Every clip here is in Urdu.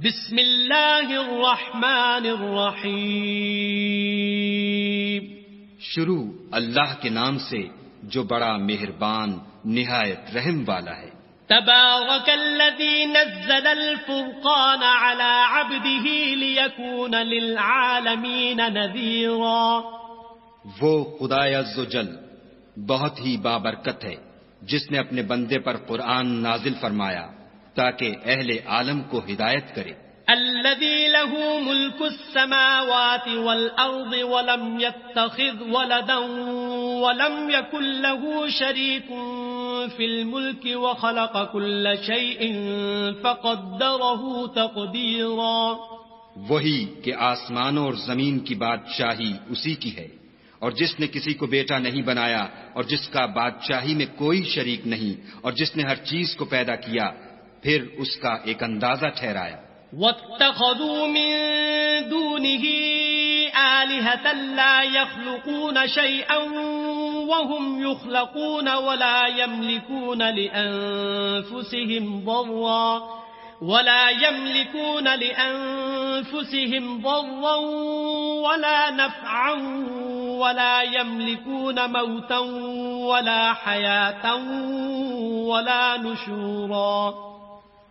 بسم اللہ الرحمن الرحیم. شروع اللہ کے نام سے جو بڑا مہربان نہایت رحم والا ہے. تبارک الذی نزل الفرقان على عبده لیکون للعالمین نذیرا. وہ خدائے عز و جل بہت ہی بابرکت ہے جس نے اپنے بندے پر قرآن نازل فرمایا تاکہ اہل عالم کو ہدایت کرے. الذي له ملك السماوات والأرض ولم يتخذ ولدا ولم يكن له شريك في الملك وخلق كل شيء فقدره تقديرا. وہی کہ آسمانوں اور زمین کی بادشاہی اسی کی ہے، اور جس نے کسی کو بیٹا نہیں بنایا اور جس کا بادشاہی میں کوئی شریک نہیں، اور جس نے ہر چیز کو پیدا کیا پھر اس کا ایک اندازہ ٹھہرایا. واتخذوا من دونه آلهة لا يخلقون شيئا وهم يخلقون ولا يملكون لأنفسهم ضرا ولا نفعا ولا يملكون موتا ولا حياة ولا نشورا.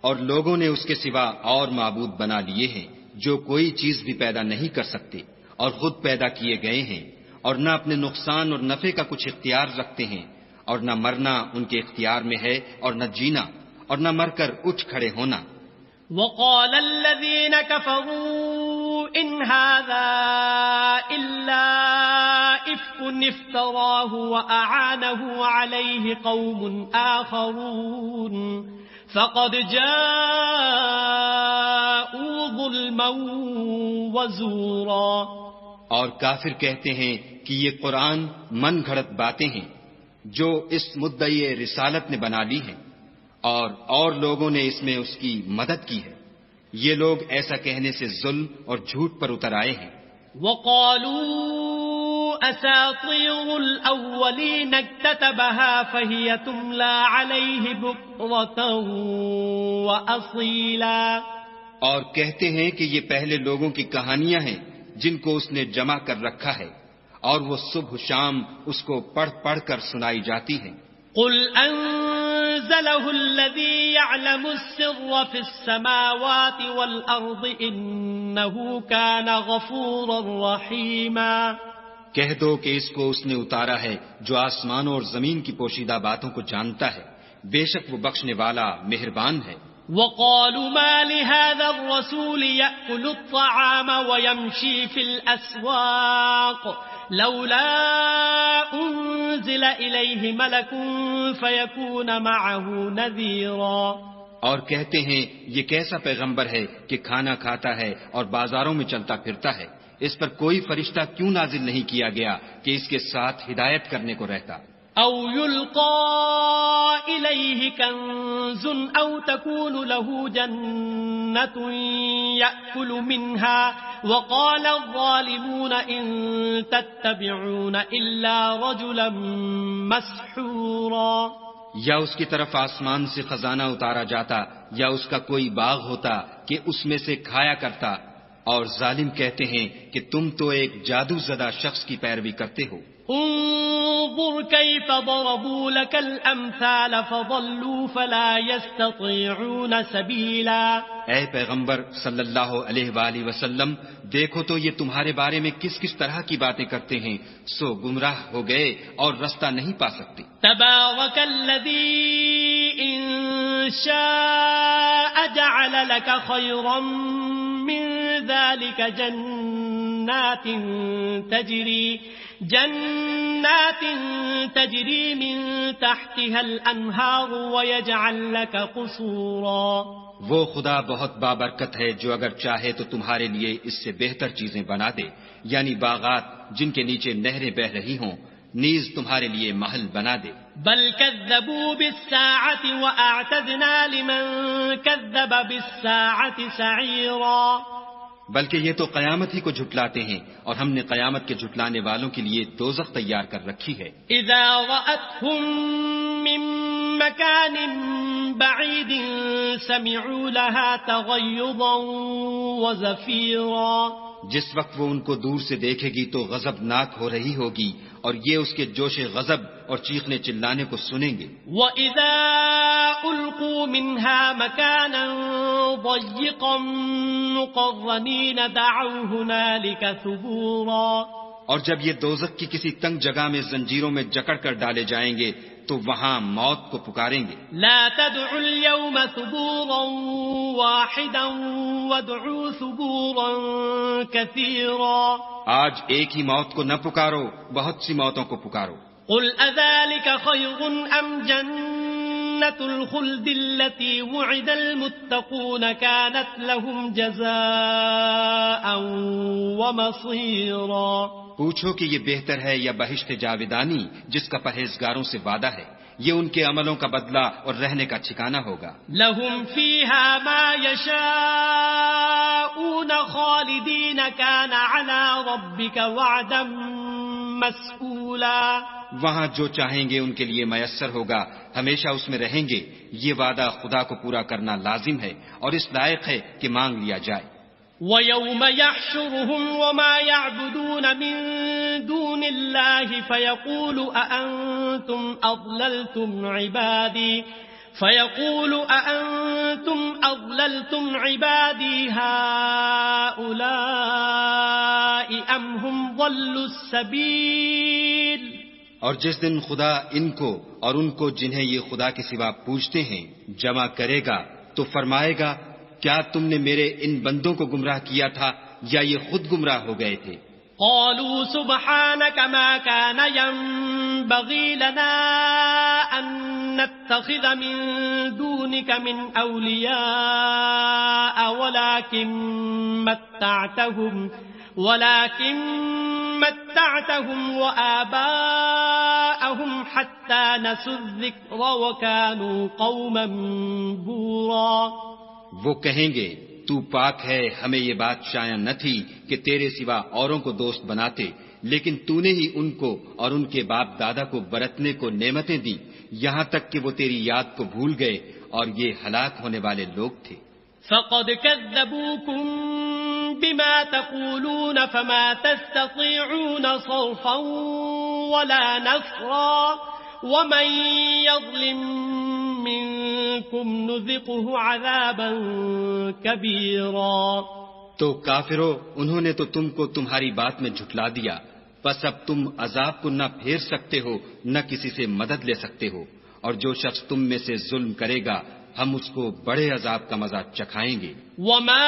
اور لوگوں نے اس کے سوا اور معبود بنا لیے ہیں جو کوئی چیز بھی پیدا نہیں کر سکتے اور خود پیدا کیے گئے ہیں، اور نہ اپنے نقصان اور نفع کا کچھ اختیار رکھتے ہیں، اور نہ مرنا ان کے اختیار میں ہے اور نہ جینا اور نہ مر کر اٹھ کھڑے ہونا. وقال الذين كفروا إن هذا إلا إفك افتراه وأعانه عليه قوم آخرون فقد جاءوا ظلما وزورا. اور کافر کہتے ہیں کہ یہ قرآن من گھڑت باتیں ہیں جو اس مدعی رسالت نے بنا لی ہیں، اور لوگوں نے اس میں اس کی مدد کی ہے. یہ لوگ ایسا کہنے سے ظلم اور جھوٹ پر اتر آئے ہیں. وقالوا أساطير الأولين اكتتبها فهي تملى عليه بكرة وأصيلا. اور کہتے ہیں کہ یہ پہلے لوگوں کی کہانیاں ہیں جن کو اس نے جمع کر رکھا ہے، اور وہ صبح شام اس کو پڑھ پڑھ کر سنائی جاتی ہیں. قل أنزله الذي يعلم السر في السماوات والأرض إنه كان غفورا رحيما. کہہ دو کہ اس کو اس نے اتارا ہے جو آسمانوں اور زمین کی پوشیدہ باتوں کو جانتا ہے، بے شک وہ بخشنے والا مہربان ہے. وقالوا ما لهذا الرسول يأكل الطعام ويمشي في الأسواق لولا أنزل إليه ملك فيكون معه نذيرا. اور کہتے ہیں یہ کیسا پیغمبر ہے کہ کھانا کھاتا ہے اور بازاروں میں چلتا پھرتا ہے، اس پر کوئی فرشتہ کیوں نازل نہیں کیا گیا کہ اس کے ساتھ ہدایت کرنے کو رہتا. أو يلقى إليه كنز أو تكون له جنة يأكل منها وقال الظالمون إن تتبعون إلا رجلا مسحورا. یا اس کی طرف آسمان سے خزانہ اتارا جاتا یا اس کا کوئی باغ ہوتا کہ اس میں سے کھایا کرتا، اور ظالم کہتے ہیں کہ تم تو ایک جادو زدہ شخص کی پیروی کرتے ہو. انظر كيف ضربوا لك الأمثال فضلوا فلا يستطيعون سبيلا. اے پیغمبر صلی اللہ علیہ وآلہ وسلم، دیکھو تو یہ تمہارے بارے میں کس کس طرح کی باتیں کرتے ہیں، سو گمراہ ہو گئے اور رستہ نہیں پا سکتے. تبارك الذي إن شاء جعل لك خيرا من ذلك جنات تجري من تحتها الأنهار ويجعل لك قصورا. وہ خدا بہت بابرکت ہے جو اگر چاہے تو تمہارے لیے اس سے بہتر چیزیں بنا دے، یعنی باغات جن کے نیچے نہریں بہ رہی ہوں، نیز تمہارے لیے محل بنا دے. بل كذبوا بالساعة وأعتدنا لمن كذب بالساعة سعيرا. بلکہ یہ تو قیامت ہی کو جھٹلاتے ہیں، اور ہم نے قیامت کے جھٹلانے والوں کے لیے دوزخ تیار کر رکھی ہے. اذا رأتهم من مكان بعيد سمعوا لها تغيظا وزفيرا جس وقت وہ ان کو دور سے دیکھے گی تو غضبناک ہو رہی ہوگی اور یہ اس کے جوش غضب اور چیخنے چلانے کو سنیں گے. وَإِذَا أُلْقُوا مِنْهَا مَكَانًا ضَيِّقًا مُقَرَّنِينَ دَعَوْا هُنَالِكَ ثُبُورًا اور جب یہ دوزخ کی کسی تنگ جگہ میں زنجیروں میں جکڑ کر ڈالے جائیں گے تو وہاں موت کو پکاریں گے. لا تدعوا اليوم ثبورا واحدا وادعوا ثبورا كثيرا آج ایک ہی موت کو نہ پکارو، بہت سی موتوں کو پکارو. قل أذلك خير أم جنة الخلد التي وعد المتقون كانت لهم جزاء ومصيرا پوچھو کہ یہ بہتر ہے یا بہشت جاویدانی جس کا پرہیزگاروں سے وعدہ ہے، یہ ان کے عملوں کا بدلہ اور رہنے کا ٹھکانہ ہوگا. لهم فيها ما يشاءون خالدين كان على ربك وعدا مسئولا وہاں جو چاہیں گے ان کے لیے میسر ہوگا، ہمیشہ اس میں رہیں گے. یہ وعدہ خدا کو پورا کرنا لازم ہے اور اس لائق ہے کہ مانگ لیا جائے. وَيَوْمَ يَحْشُرُهُمْ وَمَا يَعْبُدُونَ مِن دُونِ اللَّهِ فَيَقُولُ أَأَنْتُمْ أَضْلَلْتُمْ عِبَادِي هَؤُلَاءِ أَمْ هُمْ ضَلُّوا السَّبِيلَ اور جس دن خدا ان کو اور ان کو جنہیں یہ خدا کے سوا پوجتے ہیں جمع کرے گا تو فرمائے گا، کیا تم نے میرے ان بندوں کو گمراہ کیا تھا یا یہ خود گمراہ ہو گئے تھے؟ قالوا سبحانك ما كان ينبغي لنا أن نتخذ من دونك من أولياء ولكن متعتهم وآباءهم حتى نسوا الذكر وكانوا قوما بورا وہ کہیں گے، تو پاک ہے، ہمیں یہ بات شایع نہ تھی کہ تیرے سوا اوروں کو دوست بناتے، لیکن تو نے ہی ان کو اور ان کے باپ دادا کو برتنے کو نعمتیں دی، یہاں تک کہ وہ تیری یاد کو بھول گئے اور یہ ہلاک ہونے والے لوگ تھے. فقد كذبوكم بما تقولون فما تستطيعون صرفا ولا نصرا ومن يظلم منكم نذقه عذابا كبيرا. تو کافرو، انہوں نے تو تم کو تمہاری بات میں جھٹلا دیا، بس اب تم عذاب کو نہ پھیر سکتے ہو نہ کسی سے مدد لے سکتے ہو، اور جو شخص تم میں سے ظلم کرے گا ہم اس کو بڑے عذاب کا مزہ چکھائیں گے. وما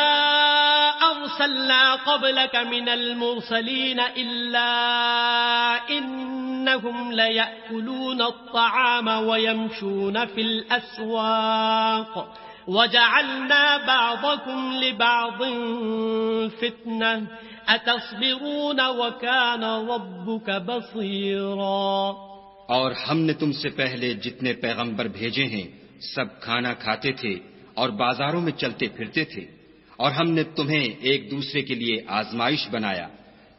ارسلنا قبلك من المرسلين الا انهم ليأكلون الطعام ويمشون في الاسواق وجعلنا بعضكم لبعض فتنة اتصبرون وكان ربك بصيرا. اور ہم نے تم سے پہلے جتنے پیغمبر بھیجے ہیں سب کھانا کھاتے تھے اور بازاروں میں چلتے پھرتے تھے، اور ہم نے تمہیں ایک دوسرے کے لیے آزمائش بنایا.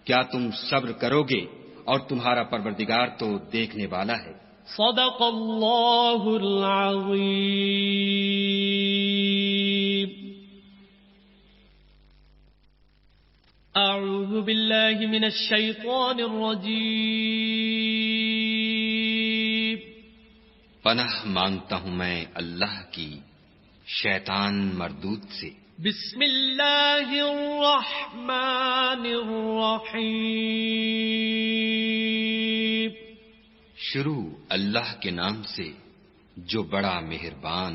کیا تم صبر کرو گے؟ اور تمہارا پروردگار تو دیکھنے والا ہے. صدق اللہ العظیم. اعوذ باللہ من الشیطان الرجیم. پناہ مانگتا ہوں میں اللہ کی شیطان مردود سے. بسم اللہ الرحمن الرحیم. شروع اللہ کے نام سے جو بڑا مہربان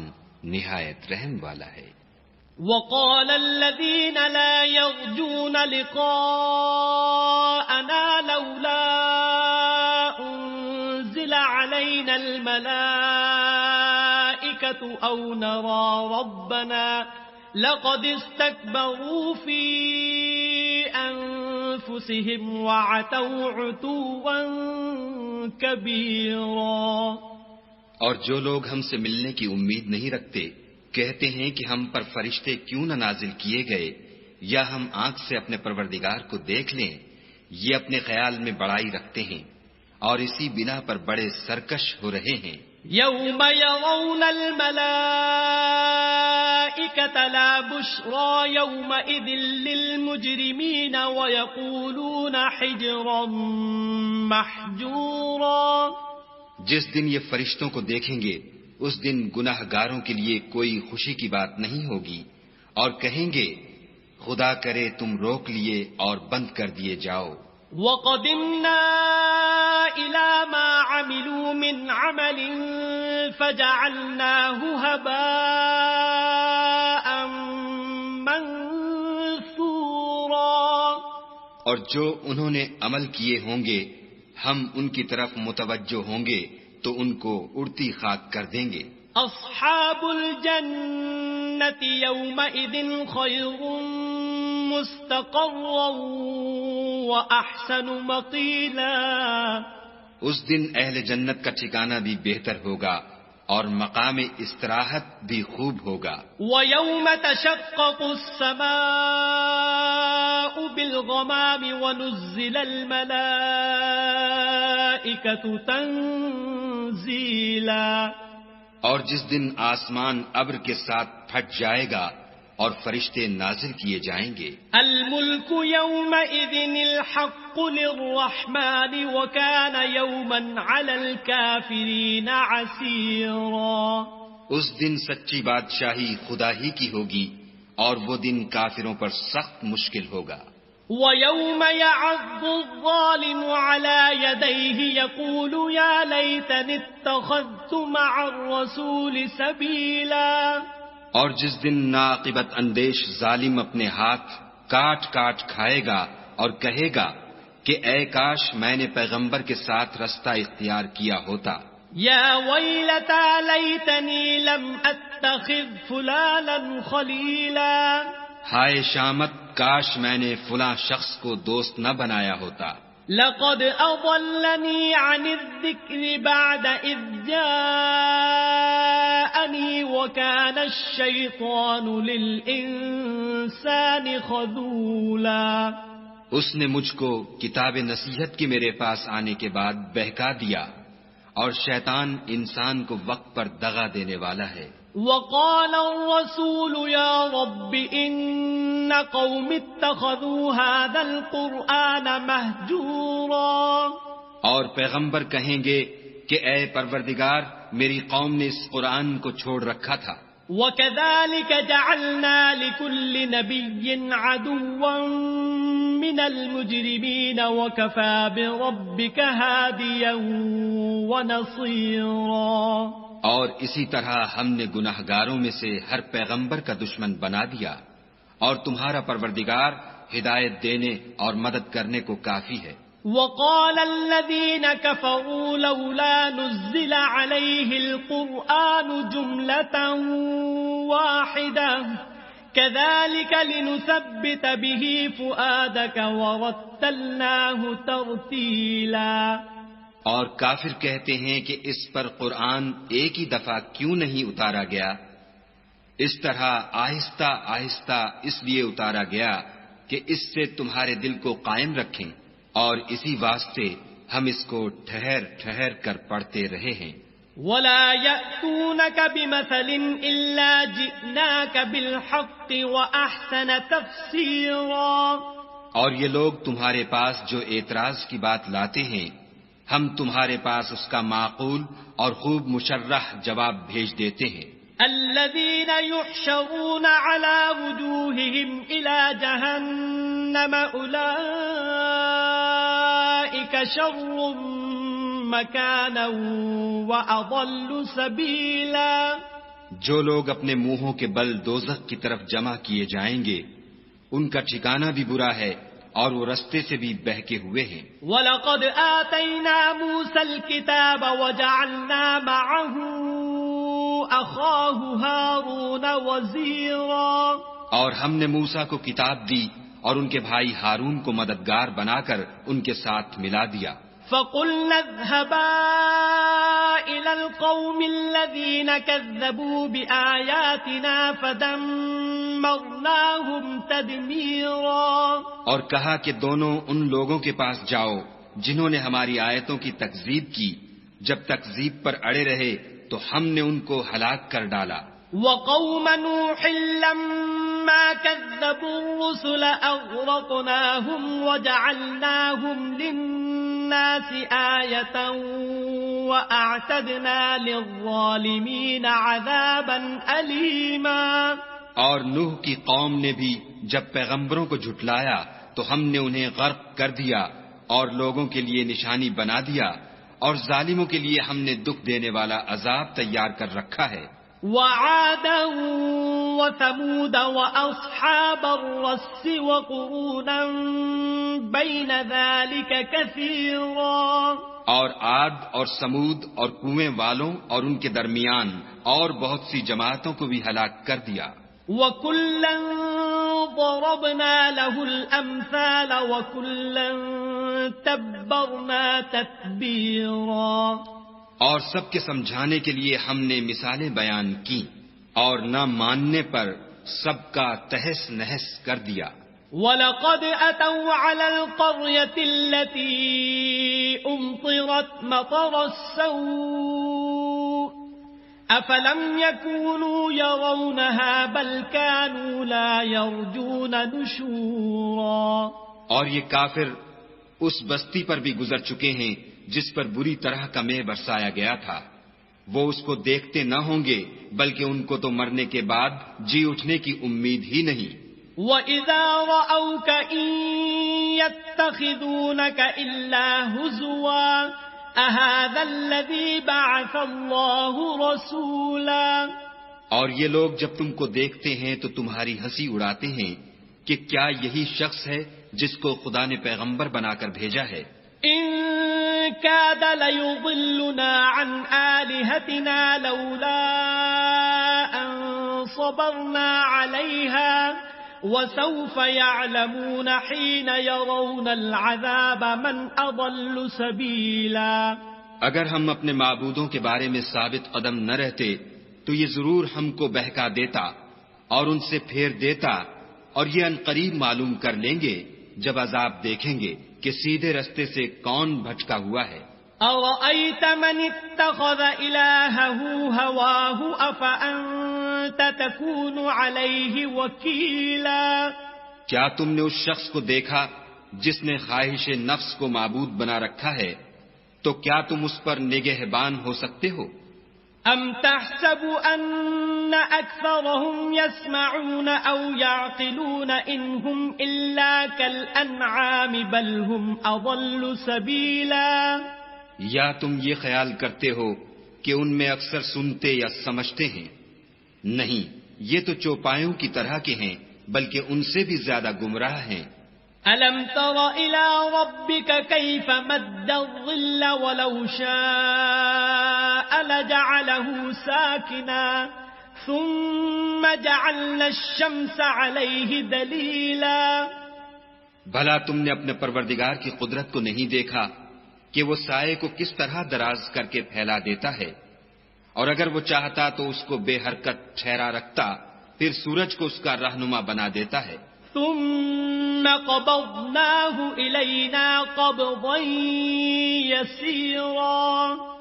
نہایت رحم والا ہے. وقال الذين لا يرجون لقاءنا لولا أنزل علينا الملائكة أو نرى ربنا لقد استكبروا في أنفسهم وعتوا عتوا كبيرا. اور جو لوگ ہم سے ملنے کی امید نہیں رکھتے کہتے ہیں کہ ہم پر فرشتے کیوں نہ نازل کیے گئے یا ہم آنکھ سے اپنے پروردگار کو دیکھ لیں. یہ اپنے خیال میں بڑائی رکھتے ہیں اور اسی بنا پر بڑے سرکش ہو رہے ہیں. يوم يرون الملائكة لا بشرى يومئذ للمجرمين ويقولون حجرا محجورا. جس دن یہ فرشتوں کو دیکھیں گے اس دن گناہ گاروں کے لیے کوئی خوشی کی بات نہیں ہوگی اور کہیں گے خدا کرے تم روک لیے اور بند کر دیے جاؤ. وَقَدِمْنَا إِلَى مَا عَمِلُوا مِنْ عَمَلٍ فَجَعَلْنَاهُ هَبَاءً مَنْثُورًا. اور جو انہوں نے عمل کیے ہوں گے ہم ان کی طرف متوجہ ہوں گے تو ان کو اڑتی خاک کر دیں گے. أَصْحَابُ الْجَنَّةِ يَوْمَئِذٍ خَيْرٌ مُسْتَقَرًّا وَأَحْسَنُ مَقِيلًا. اس دن اہل جنت کا ٹھکانہ بھی بہتر ہوگا اور مقام استراحت بھی خوب ہوگا. وَيَوْمَ تَشَقَّقُ السَّمَاءُ بِالْغَمَامِ وَنُزِّلَ الْمَلَائِكَةُ تَنزِيلًا. اور جس دن آسمان ابر کے ساتھ پھٹ جائے گا اور فرشتے نازل کیے جائیں گے. الملك يومئذ الحق للرحمن وكان يوما على الكافرين عسيرا. اس دن سچی بادشاہی خدا ہی کی ہوگی اور وہ دن کافروں پر سخت مشکل ہوگا. وَيَوْمَ يَعَضُّ الظَّالِمُ عَلَى يَدَيْهِ يَقُولُ يَا لَيْتَنِي اتَّخَذْتُ مَعَ الرَّسُولِ سَبِيلًا. اور جس دن ناعاقبت اندیش ظالم اپنے ہاتھ کاٹ کاٹ کھائے گا اور کہے گا کہ اے کاش میں نے پیغمبر کے ساتھ رستہ اختیار کیا ہوتا. یا ویلتا لیتنی لم اتخذ فلانا خلیلا. ہائے شامت کاش میں نے فلاں شخص کو دوست نہ بنایا ہوتا. لقد اضلنی عن الذکر بعد اذ جاءنی وکان الشیطان للانسان خذولا. اس نے مجھ کو کتاب نصیحت کی میرے پاس آنے کے بعد بہکا دیا اور شیطان انسان کو وقت پر دغا دینے والا ہے. وقال الرسول يا رب ان قوم اتخذوا هذا القرآن مهجورا. اور پیغمبر کہیں گے کہ اے پروردگار میری قوم نے اس قرآن کو چھوڑ رکھا تھا. وَكَذَلِكَ جَعَلْنَا لِكُلِّ نَبِيٍّ عَدُوًّا مِّنَ الْمُجْرِمِينَ وَكَفَى بِرَبِّكَ هَادِيًا وَنَصِيرًا. اور اسی طرح ہم نے گناہگاروں میں سے ہر پیغمبر کا دشمن بنا دیا اور تمہارا پروردگار ہدایت دینے اور مدد کرنے کو کافی ہے. وَقَالَ الَّذِينَ كَفَرُوا لَوْلَا نُزِّلَ عَلَيْهِ الْقُرْآنُ جُمْلَةً وَاحِدَةً كَذَلِكَ لِنُثَبِّتَ بِهِ فُؤَادَكَ وَرَتَّلْنَاهُ تَرْتِيلًا. اور کافر کہتے ہیں کہ اس پر قرآن ایک ہی دفعہ کیوں نہیں اتارا گیا. اس طرح آہستہ آہستہ اس لیے اتارا گیا کہ اس سے تمہارے دل کو قائم رکھیں اور اسی واسطے ہم اس کو ٹھہر ٹھہر کر پڑھتے رہے ہیں. وَلَا يَأْتُونَكَ بِمَثَلٍ إِلَّا جِئْنَاكَ بِالْحَقِّ وَأَحْسَنَ تَفْسِيرًا. اور یہ لوگ تمہارے پاس جو اعتراض کی بات لاتے ہیں ہم تمہارے پاس اس کا معقول اور خوب مشرح جواب بھیج دیتے ہیں. الذين يحشرون على وجوههم إلى جهنم أولئك شر مكانا وأضل سبيلا. جو لوگ اپنے منہوں کے بل دوزخ کی طرف جمع کیے جائیں گے ان کا ٹھکانہ بھی برا ہے اور وہ رستے سے بھی بہکے ہوئے ہیں. وَلَقَدْ آتَيْنَا مُوسَى الْكِتَابَ وَجَعَلْنَا مَعَهُ أَخَاهُ هَارُونَ وَزِيرًا. اور ہم نے موسیٰ کو کتاب دی اور ان کے بھائی ہارون کو مددگار بنا کر ان کے ساتھ ملا دیا. فَقُلْنَا اذْهَبَا إِلَى الْقَوْمِ الَّذِينَ كَذَّبُوا بِآيَاتِنَا فَدَمَّرْنَاهُمْ تَدْمِيرًا. اور کہا کہ دونوں ان لوگوں کے پاس جاؤ جنہوں نے ہماری آیتوں کی تکذیب کی جب تکذیب پر اڑے رہے تو ہم نے ان کو ہلاک کر ڈالا. وقوم نوح لما كذبوا الرسل أغرقناهم وجعلناهم للناس آية وأعتدنا للظالمين عذابا أليما. اور نوح کی قوم نے بھی جب پیغمبروں کو جھٹلایا تو ہم نے انہیں غرق کر دیا اور لوگوں کے لیے نشانی بنا دیا، اور ظالموں کے لیے ہم نے دکھ دینے والا عذاب تیار کر رکھا ہے. وعادا وثمود وأصحاب الرس وقرونا بين ذلك كثيرا. اور عاد اور سمود اور کنویں والوں اور ان کے درمیان اور بہت سی جماعتوں کو بھی ہلاک کر دیا. وَكُلًّا ضَرَبْنَا لَهُ الْأَمْثَالَ وَكُلًّا تَبَّرْنَا تَتْبِيرًا. اور سب کے سمجھانے کے لیے ہم نے مثالیں بیان کی اور نہ ماننے پر سب کا تہس نہس کر دیا. وَلَقَدْ أَتَوْا عَلَى الْقَرْيَةِ الَّتِي أُمْطِرَتْ مَطَرَ السَّوْءِ أَفَلَمْ يَكُونُوا يَرَوْنَهَا بَلْ كَانُوا لَا يَرْجُونَ نُشُورًا. اور یہ کافر اس بستی پر بھی گزر چکے ہیں جس پر بری طرح کا مے برسایا گیا تھا. وہ اس کو دیکھتے نہ ہوں گے بلکہ ان کو تو مرنے کے بعد جی اٹھنے کی امید ہی نہیں. وَإِذَا رَأَوْكَ إِن يَتَّخِذُونَكَ إِلَّا هُزُوًا أَهَذَا الَّذِي بَعَثَ اللَّهُ رَسُولًا. اور یہ لوگ جب تم کو دیکھتے ہیں تو تمہاری ہنسی اڑاتے ہیں کہ کیا یہی شخص ہے جس کو خدا نے پیغمبر بنا کر بھیجا ہے. إِن كَادَ لَيُضِلُّنَا عَنْ آلِهَتِنَا لَوْلَا أَن صَبَرْنَا عَلَيْهَا وَسَوْفَ يَعْلَمُونَ حِينَ يَرَوْنَ الْعَذَابَ مَنْ أَضَلُّ سَبِيلًا. اگر ہم اپنے معبودوں کے بارے میں ثابت قدم نہ رہتے تو یہ ضرور ہم کو بہکا دیتا اور ان سے پھیر دیتا، اور یہ عنقریب معلوم کر لیں گے جب عذاب دیکھیں گے کہ سیدھے رستے سے کون بھٹکا ہوا ہے. أَرَأَيْتَ مَنِ اتَّخَذَ إِلَٰهَهُ هَوَاهُ أَفَأَنتَ تَكُونُ عَلَيْهِ وَكِيلًا. کیا تم نے اس شخص کو دیکھا جس نے خواہش نفس کو معبود بنا رکھا ہے، تو کیا تم اس پر نگہبان ہو سکتے ہو؟ أَمْ تَحْسَبُ أَنَّ أَكْثَرَهُمْ يَسْمَعُونَ أَوْ يَعْقِلُونَ إِنْ هُمْ إِلَّا كَالْأَنْعَامِ بَلْ هُمْ أَضَلُّ سَبِيلًا. یا تم یہ خیال کرتے ہو کہ ان میں اکثر سنتے یا سمجھتے ہیں؟ نہیں، یہ تو چوپایوں کی طرح کے ہیں، بلکہ ان سے بھی زیادہ گمراہ ہیں. أَلَمْ تَرَ إِلَى رَبِّكَ كَيْفَ مَدَّ الظِّلَّ وَلَوْ شَاءَ لَجَعَلَهُ سَاكِنًا ثُمَّ جَعَلْنَا الشَّمْسَ عَلَيْهِ دَلِيلًا. بھلا تم نے اپنے پروردگار کی قدرت کو نہیں دیکھا کہ وہ سائے کو کس طرح دراز کر کے پھیلا دیتا ہے، اور اگر وہ چاہتا تو اس کو بے حرکت ٹھہرا رکھتا، پھر سورج کو اس کا رہنما بنا دیتا ہے. ثم قبضناه إلينا قبضا يسيرا.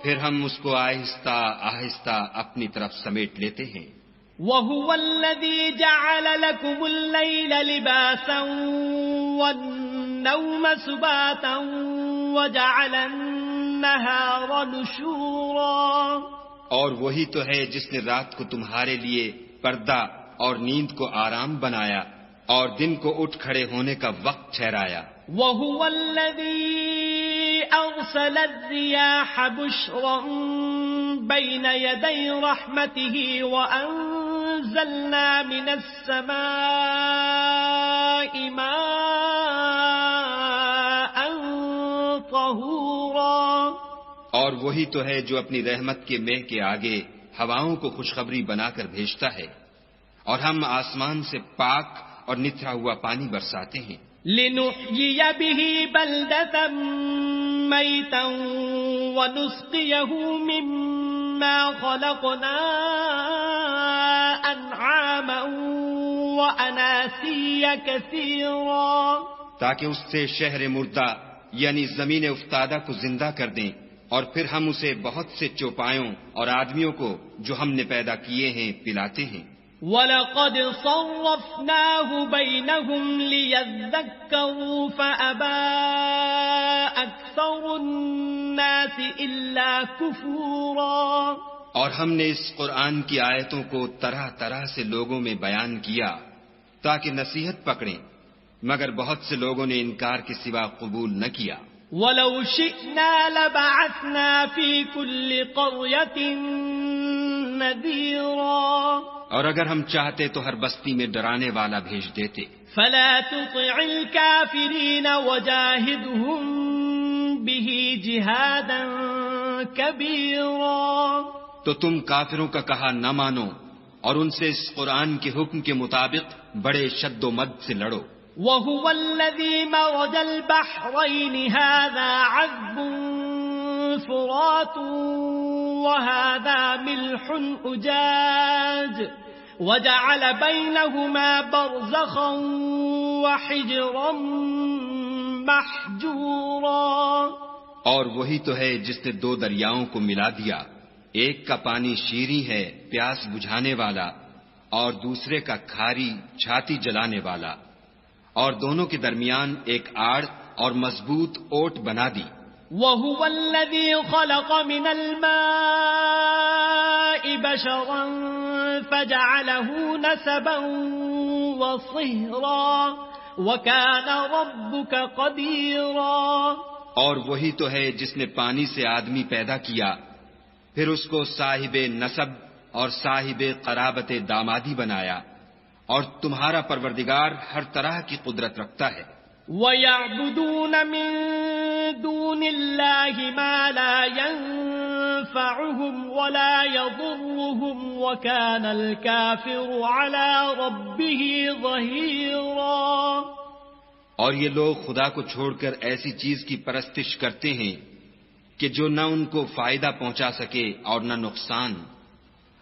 پھر ہم اس کو آہستہ آہستہ اپنی طرف سمیٹ لیتے ہیں. وهو الذي جعل لكم الليل لباسا والنوم سباتا وجعل النهار نشورا. اور وہی تو ہے جس نے رات کو تمہارے لیے پردہ اور نیند کو آرام بنایا اور دن کو اٹھ کھڑے ہونے کا وقت ٹھہرایا. وَهُوَ الَّذِي أَرْسَلَ الرِّيَاحَ بُشْرًا بَيْنَ يَدَيْ رَحْمَتِهِ وَأَنزَلْنَا مِنَ السَّمَاءِ مَاءً طَهُورًا. اور وہی تو ہے جو اپنی رحمت کے مہ کے آگے ہواؤں کو خوشخبری بنا کر بھیجتا ہے، اور ہم آسمان سے پاک اور نتھرا ہوا پانی برساتے ہیں. لِنُحْيِيَ بِهِ بَلْدَةً مَيْتًا وَنُسْقِيَهُ مِمَّا خَلَقْنَا أَنْعَامًا وَأَنَاسِيَّ كَثِيرًا. تاکہ اس سے شہر مردہ یعنی زمین افتادہ کو زندہ کر دیں اور پھر ہم اسے بہت سے چوپایوں اور آدمیوں کو جو ہم نے پیدا کیے ہیں پلاتے ہیں. وَلَقَدْ صَرَّفْنَاهُ بَيْنَهُمْ لِيَذَّكَّرُوا فَأَبَى أَكْثَرُ النَّاسِ إِلَّا كُفُورًا. اور ہم نے اس قرآن کی آیتوں کو طرح طرح سے لوگوں میں بیان کیا تاکہ نصیحت پکڑیں، مگر بہت سے لوگوں نے انکار کے سوا قبول نہ کیا. وَلَوْ شِئْنَا لَبَعَثْنَا فِي كُلِّ قَرْيَةٍ نَذِيرًا. اور اگر ہم چاہتے تو ہر بستی میں ڈرانے والا بھیج دیتے. فَلَا تُطِعِ الْكَافِرِينَ وَجَاهِدْهُمْ بِهِ جِهَادًا كَبِيرًا. تو تم کافروں کا کہا نہ مانو اور ان سے اس قرآن کے حکم کے مطابق بڑے شد و مد سے لڑو. وَهُوَ الَّذِي مَرَجَ الْبَحْرَيْنِ هَذَا عَذْبٌ فُرَاتٌ وَهَذَا مِلْحٌ أُجَاجٌ وَجَعَلَ بَيْنَهُمَا بَرْزَخًا وَحِجْرًا مَحْجُورًا. اور وہی تو ہے جس نے دو دریاؤں کو ملا دیا، ایک کا پانی شیریں ہے پیاس بجھانے والا اور دوسرے کا کھاری چھاتی جلانے والا، اور دونوں کے درمیان ایک آڑ اور مضبوط اوٹ بنا دی. وَهُوَ الَّذِي خَلَقَ مِنَ الْمَاءِ بَشَرًا فَجَعَلَهُ نَسَبًا وَصِهْرًا وَكَانَ رَبُّكَ قَدِيرًا. اور وہی تو ہے جس نے پانی سے آدمی پیدا کیا، پھر اس کو صاحب نسب اور صاحب قرابت دامادی بنایا، اور تمہارا پروردگار ہر طرح کی قدرت رکھتا ہے. وَيَعْبُدُونَ مِن دُونِ اللَّهِ مَا لَا يَنفَعُهُمْ وَلَا يَضُرُّهُمْ وَكَانَ الْكَافِرُ عَلَى رَبِّهِ ظَهِيرًا. اور یہ لوگ خدا کو چھوڑ کر ایسی چیز کی پرستش کرتے ہیں کہ جو نہ ان کو فائدہ پہنچا سکے اور نہ نقصان،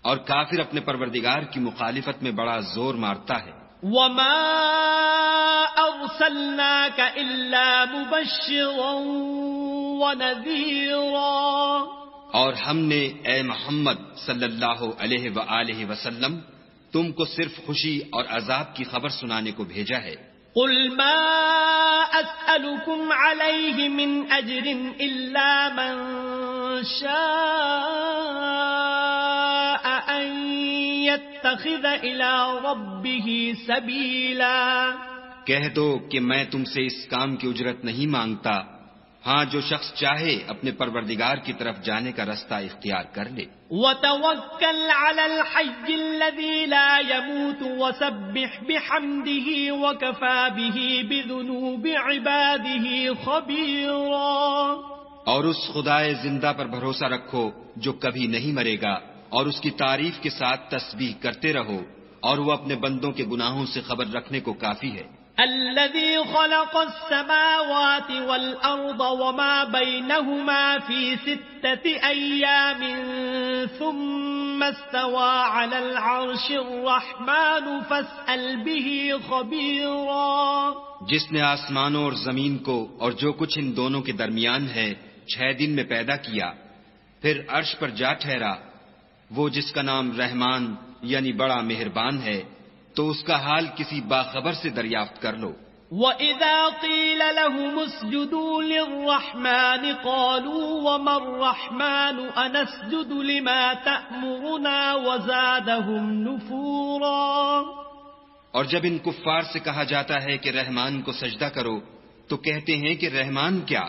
اور کافر اپنے پروردگار کی مخالفت میں بڑا زور مارتا ہے. وَمَا أَرْسَلْنَاكَ إِلَّا مُبَشِّرًا وَنَذِيرًا. اور ہم نے اے محمد صلی اللہ علیہ وآلہ وسلم تم کو صرف خوشی اور عذاب کی خبر سنانے کو بھیجا ہے. قُلْ مَا أَسْأَلُكُمْ عَلَيْهِ مِنْ أَجْرٍ إِلَّا مَنْ شَاءَ أَنْ يَتَّخِذَ إِلَى رَبِّهِ سَبِيلًا. کہہ دو کہ میں تم سے اس کام کی اجرت نہیں مانگتا، ہاں جو شخص چاہے اپنے پروردگار کی طرف جانے کا رستہ اختیار کر لے. وَتَوَكَّلْ عَلَى الْحَيِّ الَّذِي لَا يَمُوتُ وَسَبِّحْ بِحَمْدِهِ وَكَفَى بِهِ بِذُنُوبِ عِبَادِهِ خَبِيرًا. اور اس خدائے زندہ پر بھروسہ رکھو جو کبھی نہیں مرے گا، اور اس کی تعریف کے ساتھ تسبیح کرتے رہو، اور وہ اپنے بندوں کے گناہوں سے خبر رکھنے کو کافی ہے. الذي خلق السماوات والأرض وما بينهما في 6 أيام ثم استوى على العرش الرحمن فاسأل به خبيرا. جس نے آسمانوں اور زمین کو اور جو کچھ ان دونوں کے درمیان ہے 6 دن میں پیدا کیا، پھر عرش پر جا ٹھہرا، وہ جس کا نام رحمان یعنی بڑا مہربان ہے، تو اس کا حال کسی باخبر سے دریافت کر لو. وَإِذَا قِيلَ لَهُمُ اسْجُدُوا لِلرَّحْمَنِ قَالُوا وَمَا الرَّحْمَنُ أَنَسْجُدُ لِمَا تَأْمُرُنَا وَزَادَهُمْ نُفُورًا. اور جب ان کفار سے کہا جاتا ہے کہ رحمان کو سجدہ کرو تو کہتے ہیں کہ رحمان کیا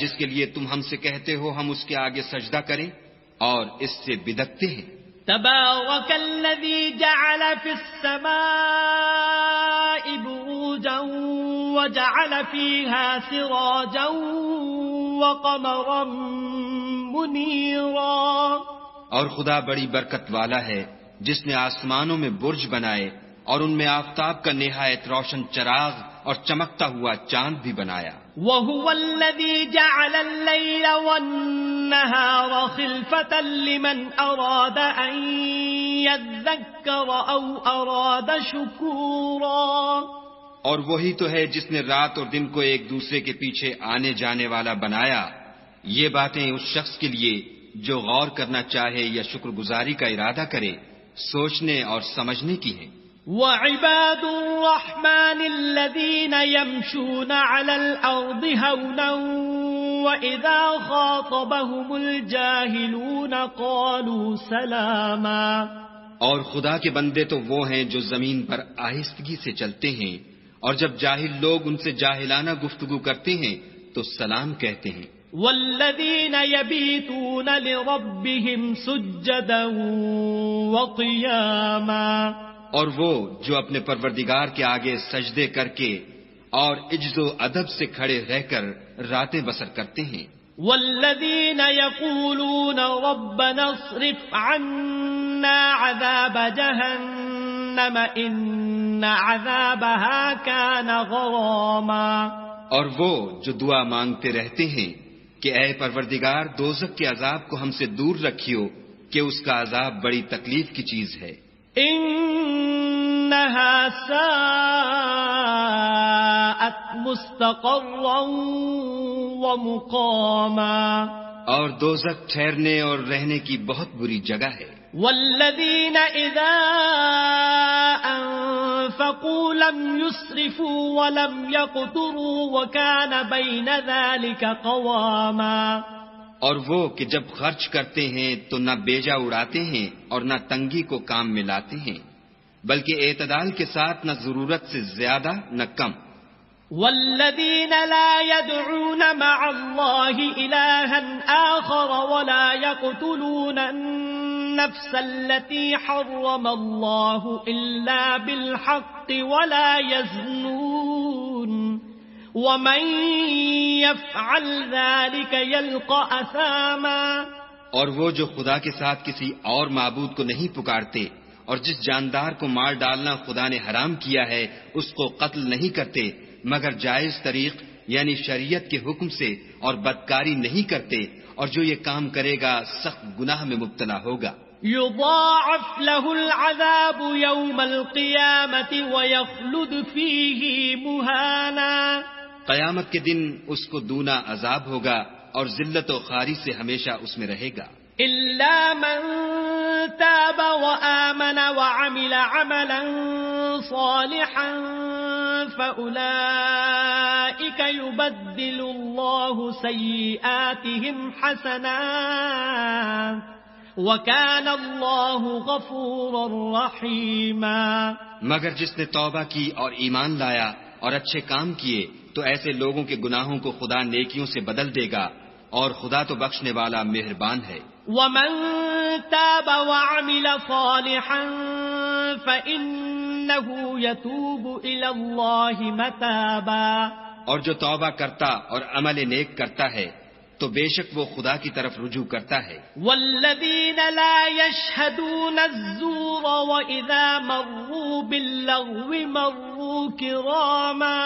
جس کے لیے تم ہم سے کہتے ہو ہم اس کے آگے سجدہ کریں، اور اس سے بدکتے ہیں. تبارك الذي جعل في السماء بروجا وجعل فيها سراجا وقمرا منيرا. اور خدا بڑی برکت والا ہے جس نے آسمانوں میں برج بنائے اور ان میں آفتاب کا نہایت روشن چراغ اور چمکتا ہوا چاند بھی بنایا. وَهُوَ الَّذِي جَعَلَ اللَّيْلَ وَالنَّهَارَ خِلْفَةً لِمَنْ أَرَادَ أَنْ يَذَّكَّرَ أَوْ أَرَادَ شُكُورًا. اور وہی تو ہے جس نے رات اور دن کو ایک دوسرے کے پیچھے آنے جانے والا بنایا یہ باتیں اس شخص کے لیے جو غور کرنا چاہے یا شکر گزاری کا ارادہ کرے سوچنے اور سمجھنے کی ہیں۔ وعباد الرحمن الذين يمشون على الأرض هونا وإذا خاطبهم الجاهلون قالوا سلاما، اور خدا کے بندے تو وہ ہیں جو زمین پر آہستگی سے چلتے ہیں، اور جب جاہل لوگ ان سے جاہلانہ گفتگو کرتے ہیں تو سلام کہتے ہیں۔ والذين يبيتون لربهم سجدا وقياما، اور وہ جو اپنے پروردگار کے آگے سجدے کر کے اور عجز و ادب سے کھڑے رہ کر راتیں بسر کرتے ہیں۔ والذين يقولون ربنا اصرف عنا عذاب جهنم إن عذابها كان غراما، اور وہ جو دعا مانگتے رہتے ہیں کہ اے پروردگار دوزخ کے عذاب کو ہم سے دور رکھیو کہ اس کا عذاب بڑی تکلیف کی چیز ہے۔ إنها ساءت مستقرا ومقاما، اور دوزخ ٹھہرنے اور رہنے کی بہت بری جگہ ہے۔ والذين إذا أنفقوا لم يسرفوا ولم يقتروا وكان بين ذلك قواما، اور وہ کہ جب خرچ کرتے ہیں تو نہ بیجا اڑاتے ہیں اور نہ تنگی کو کام میں لاتے ہیں، بلکہ اعتدال کے ساتھ نہ ضرورت سے زیادہ نہ کم۔ والذين لا يدعون مع الله إلها آخر ولا يقتلون النفس التي حرم الله إلا بالحق ولا يزنون ومن يفعل ذلك يلقى أثاما، اور وہ جو خدا کے ساتھ کسی اور معبود کو نہیں پکارتے اور جس جاندار کو مار ڈالنا خدا نے حرام کیا ہے اس کو قتل نہیں کرتے مگر جائز طریق یعنی شریعت کے حکم سے، اور بدکاری نہیں کرتے، اور جو یہ کام کرے گا سخت گناہ میں مبتلا ہوگا۔ يضاعف له العذاب يوم القيامة ويخلد فيه مهانا، قیامت کے دن اس کو دونا عذاب ہوگا اور ذلت و خواری سے ہمیشہ اس میں رہے گا۔ إلا من تاب وآمن وعمل عملا صالحا فأولئك يبدل الله سيئاتهم حسنات وكان الله غفورا رحيما، مگر جس نے توبہ کی اور ایمان لایا اور اچھے کام کیے تو ایسے لوگوں کے گناہوں کو خدا نیکیوں سے بدل دے گا، اور خدا تو بخشنے والا مہربان ہے۔ ومن تاب وعمل صالحا فإنه يتوب إلى الله متابا، اور جو توبہ کرتا اور عمل نیک کرتا ہے تو بے شک وہ خدا کی طرف رجوع کرتا ہے۔ والذین لا يشهدون الزور وإذا مروا باللغو مروا كراما،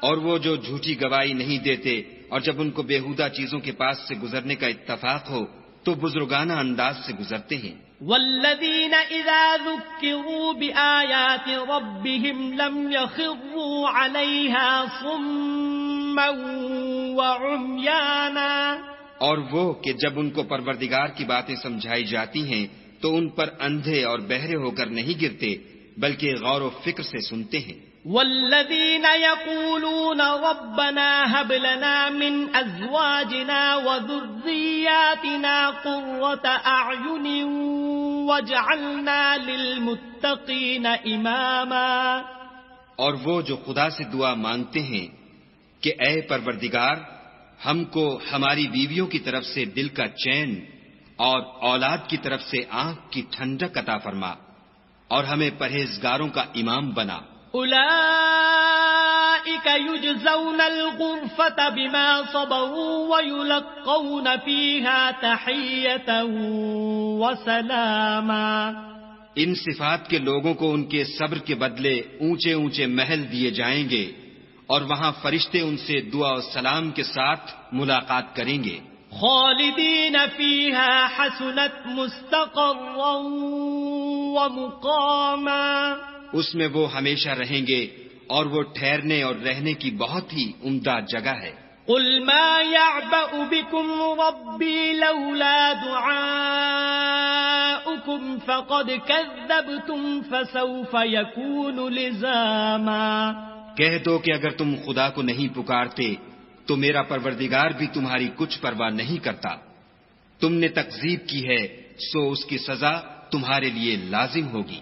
اور وہ جو جھوٹی گواہی نہیں دیتے اور جب ان کو بیہودہ چیزوں کے پاس سے گزرنے کا اتفاق ہو تو بزرگانہ انداز سے گزرتے ہیں۔ والذین اذا ذکروا بآیات ربهم لم يخروا علیہا صما وعمیانا، اور وہ کہ جب ان کو پروردگار کی باتیں سمجھائی جاتی ہیں تو ان پر اندھے اور بہرے ہو کر نہیں گرتے بلکہ غور و فکر سے سنتے ہیں۔ والذین یقولون ربنا هب لنا من ازواجنا وذریاتنا قرة اعین واجعلنا للمتقین اماما، اور وہ جو خدا سے دعا مانگتے ہیں کہ اے پروردگار ہم کو ہماری بیویوں کی طرف سے دل کا چین اور اولاد کی طرف سے آنکھ کی ٹھنڈک عطا فرما، اور ہمیں پرہیزگاروں کا امام بنا۔ اولئک یجزون الغرفة بما صبروا ویلقون فیہا تحیتا وسلاما، ان صفات کے لوگوں کو ان کے صبر کے بدلے اونچے اونچے محل دیے جائیں گے، اور وہاں فرشتے ان سے دعا و سلام کے ساتھ ملاقات کریں گے۔ خالدین فیہا حسنت مستقرا ومقاما، اس میں وہ ہمیشہ رہیں گے اور وہ ٹھہرنے اور رہنے کی بہت ہی عمدہ جگہ ہے۔ قل ما يعبأ بكم ربي لولا دعاؤكم فقد كذبتم فسوف يكون لزاما. کہہ دو کہ اگر تم خدا کو نہیں پکارتے تو میرا پروردگار بھی تمہاری کچھ پرواہ نہیں کرتا. تم نے تکذیب کی ہے سو اس کی سزا تمہارے لیے لازم ہوگی.